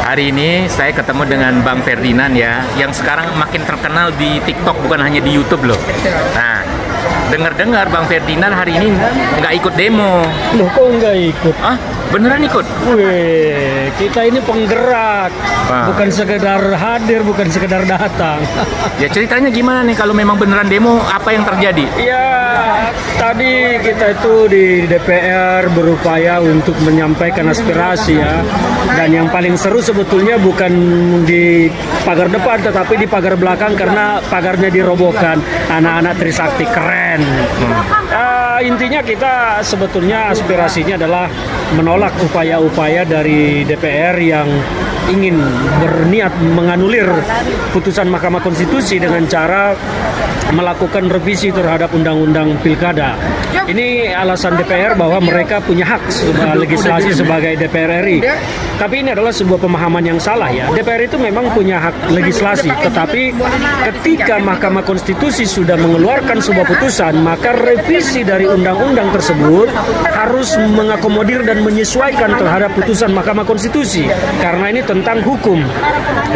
Hari ini saya ketemu dengan Bang Ferdinand ya, yang sekarang makin terkenal di TikTok, bukan hanya di YouTube loh. Nah, dengar-dengar Bang Ferdinand hari ini nggak ikut demo. Loh, kok nggak ikut? Ah, beneran ikut? Wih, kita ini penggerak, bukan sekedar hadir, bukan sekedar datang. Ya ceritanya gimana nih kalau memang beneran demo, apa yang terjadi? Ya, tadi kita itu di DPR berupaya untuk menyampaikan aspirasi ya. Dan yang paling seru sebetulnya bukan di pagar depan, tetapi di pagar belakang karena pagarnya dirobohkan. Anak-anak Trisakti keren. Intinya kita sebetulnya aspirasinya adalah menolak upaya-upaya dari DPR yang ingin berniat menganulir putusan Mahkamah Konstitusi dengan cara melakukan revisi terhadap Undang-Undang Pilkada. Ini alasan DPR bahwa mereka punya hak legislasi sebagai DPR RI. Tapi ini adalah sebuah pemahaman yang salah ya. DPR itu memang punya hak legislasi, tetapi ketika Mahkamah Konstitusi sudah mengeluarkan sebuah putusan, maka revisi dari undang-undang tersebut harus mengakomodir dan menyesuaikan terhadap putusan Mahkamah Konstitusi. Karena ini tentang hukum.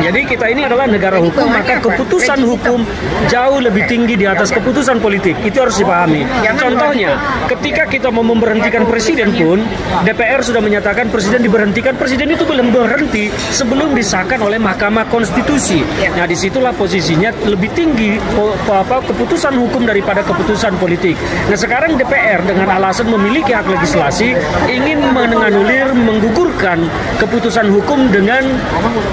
Jadi kita ini adalah negara hukum, maka keputusan hukum jauh lebih tinggi di atas keputusan politik. Itu harus dipahami. Contohnya, ketika kita mau memberhentikan presiden pun, DPR sudah menyatakan presiden diberhentikan. Presiden itu belum berhenti sebelum disahkan oleh Mahkamah Konstitusi. Nah, disitulah posisinya lebih tinggi keputusan hukum daripada keputusan politik. Nah, sekarang DPR dengan alasan memiliki hak legislasi ingin menganulir, menggugurkan keputusan hukum dengan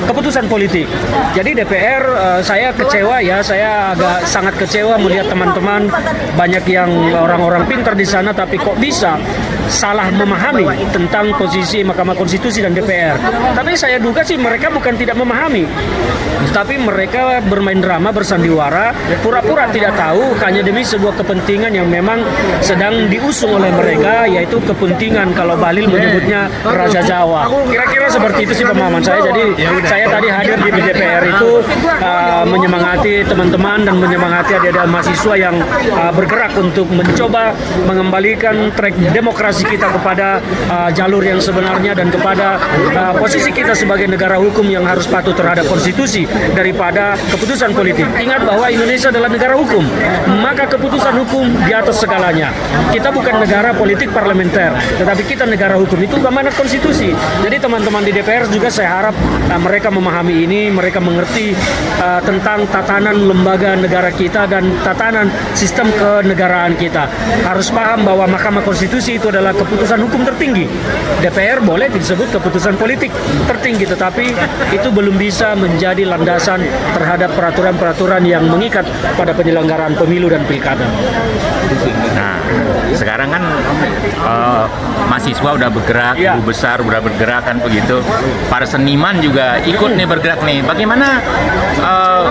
keputusan politik. Jadi DPR, saya kecewa ya, saya agak sangat kecewa melihat teman-teman banyak yang orang-orang pintar di sana, tapi kok bisa salah memahami tentang posisi Mahkamah Konstitusi dan DPR. Tapi saya duga sih mereka bukan tidak memahami, tapi mereka bermain drama, bersandiwara, pura-pura tidak tahu hanya demi sebuah kepentingan yang memang sedang diusung oleh mereka, yaitu kepentingan kalau Bahlil menyebutnya Raja Jawa. Kira-kira seperti itu sih pemahaman saya. Jadi saya tadi hadir di DPR itu menyemangati teman-teman dan menyemangati adik-adik mahasiswa yang bergerak untuk mencoba mengembalikan track demokrasi kita kepada jalur yang sebenarnya dan kepada posisi kita sebagai negara hukum yang harus patuh terhadap konstitusi daripada keputusan politik. Ingat bahwa Indonesia adalah negara hukum, maka keputusan hukum di atas segalanya. Kita bukan negara politik parlementer, tetapi kita negara hukum, itu amanat konstitusi. Jadi teman-teman di DPR juga saya harap mereka memahami ini, mereka mengerti tentang tatanan lembaga negara kita dan tatanan sistem kenegaraan kita. Harus paham bahwa Mahkamah Konstitusi itu adalah keputusan hukum tertinggi. DPR boleh disebut keputusan politik tertinggi, tetapi itu belum bisa menjadi landasan terhadap peraturan-peraturan yang mengikat pada penyelenggaraan pemilu dan pilkada. Nah, sekarang kan mahasiswa udah bergerak, guru besar udah bergerak kan begitu. Para seniman juga ikut nih bergerak nih. Bagaimana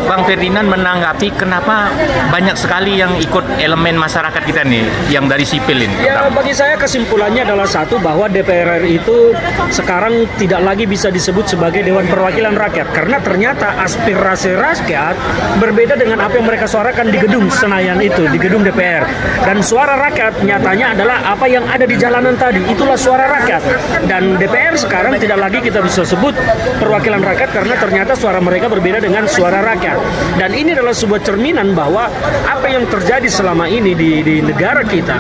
Bang Ferdinand menanggapi kenapa banyak sekali yang ikut elemen masyarakat kita nih, yang dari sipil ini? Ya, bagi saya kesimpulannya adalah satu, bahwa DPR RI itu sekarang tidak lagi bisa disebut sebagai Dewan Perwakilan Rakyat, karena ternyata aspirasi rakyat berbeda dengan apa yang mereka suarakan di gedung Senayan itu, di gedung DPR. Dan suara rakyat nyatanya adalah apa yang ada di jalanan tadi, itulah suara rakyat. Dan DPR sekarang tidak lagi kita bisa sebut perwakilan rakyat karena ternyata suara mereka berbeda dengan suara rakyat. Dan ini adalah sebuah cerminan bahwa apa yang terjadi selama ini di negara kita,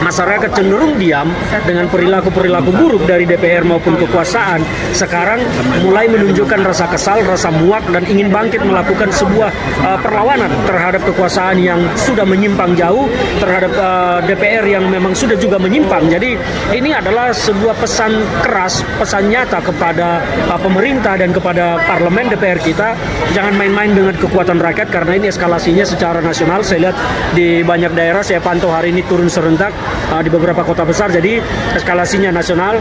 masyarakat cenderung diam dengan perilaku-perilaku buruk dari DPR maupun kekuasaan. Sekarang mulai menunjukkan rasa kesal, rasa muak, dan ingin bangkit melakukan sebuah perlawanan terhadap kekuasaan yang sudah menyimpang jauh, terhadap DPR yang memang sudah juga menyimpang. Jadi ini adalah sebuah pesan keras, pesan nyata kepada pemerintah dan kepada parlemen DPR kita. Jangan main-main dengan kekuatan rakyat, karena ini eskalasinya secara nasional. Saya lihat di banyak daerah, saya pantau hari ini turun serentak di beberapa kota besar, jadi eskalasinya nasional.